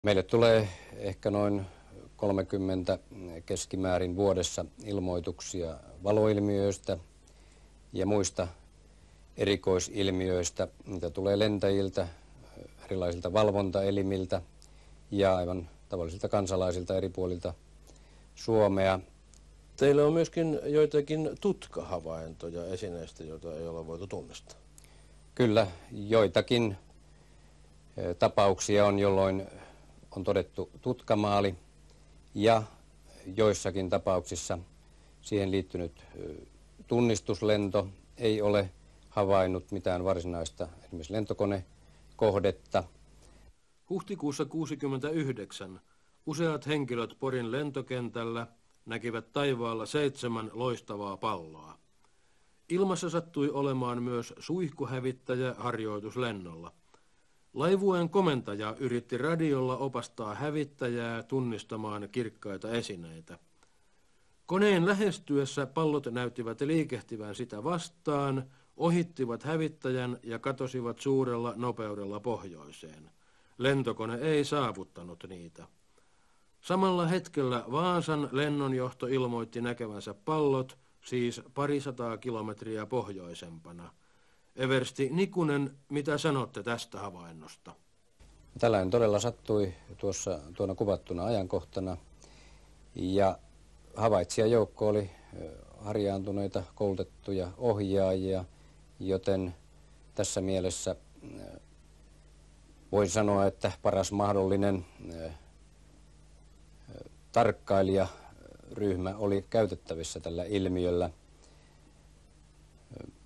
Meille tulee ehkä noin 30 keskimäärin vuodessa ilmoituksia valoilmiöistä ja muista erikoisilmiöistä. Niitä tulee lentäjiltä, erilaisilta valvontaelimiltä ja aivan tavallisilta kansalaisilta eri puolilta Suomea. Teillä on myöskin joitakin tutkahavaintoja esineistä, joita ei ole voitu tunnistaa. Kyllä, joitakin tapauksia on, jolloin on todettu tutkamaali ja joissakin tapauksissa siihen liittynyt tunnistuslento ei ole havainnut mitään varsinaista esimerkiksi lentokonekohdetta. Huhtikuussa 1969 useat henkilöt Porin lentokentällä näkivät taivaalla 7 loistavaa palloa. Ilmassa sattui olemaan myös suihkuhävittäjä harjoituslennolla. Laivueen komentaja yritti radiolla opastaa hävittäjää tunnistamaan kirkkaita esineitä. Koneen lähestyessä pallot näyttivät liikehtivän sitä vastaan, ohittivat hävittäjän ja katosivat suurella nopeudella pohjoiseen. Lentokone ei saavuttanut niitä. Samalla hetkellä Vaasan lennonjohto ilmoitti näkevänsä pallot, siis 200 kilometriä pohjoisempana. Eversti Nikunen, mitä sanotte tästä havainnosta? Tällainen todella sattui tuona kuvattuna ajankohtana ja havaitsijajoukko oli harjaantuneita, koulutettuja ohjaajia, joten tässä mielessä voin sanoa, että paras mahdollinen tarkkailijaryhmä oli käytettävissä tällä ilmiöllä.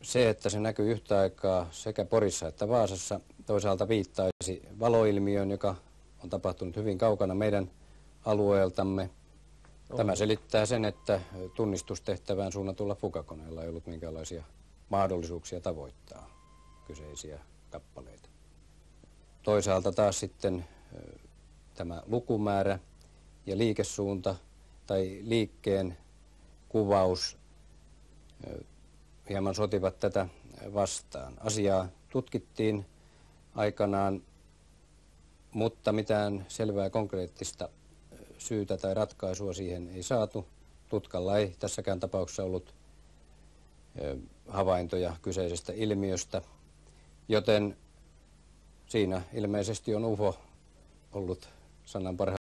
Se, että se näkyy yhtä aikaa sekä Porissa että Vaasassa, toisaalta viittaisi valoilmiöön, joka on tapahtunut hyvin kaukana meidän alueeltamme. Tämä selittää sen, että tunnistustehtävään suunnatulla fukakoneella ei ollut minkäänlaisia mahdollisuuksia tavoittaa kyseisiä kappaleita. Toisaalta taas sitten tämä lukumäärä ja liikesuunta tai liikkeen kuvaus hieman sotivat tätä vastaan. Asiaa tutkittiin aikanaan, mutta mitään selvää konkreettista syytä tai ratkaisua siihen ei saatu. Tutkalla ei tässäkään tapauksessa ollut havaintoja kyseisestä ilmiöstä, joten siinä ilmeisesti on UFO ollut sanan parhaassa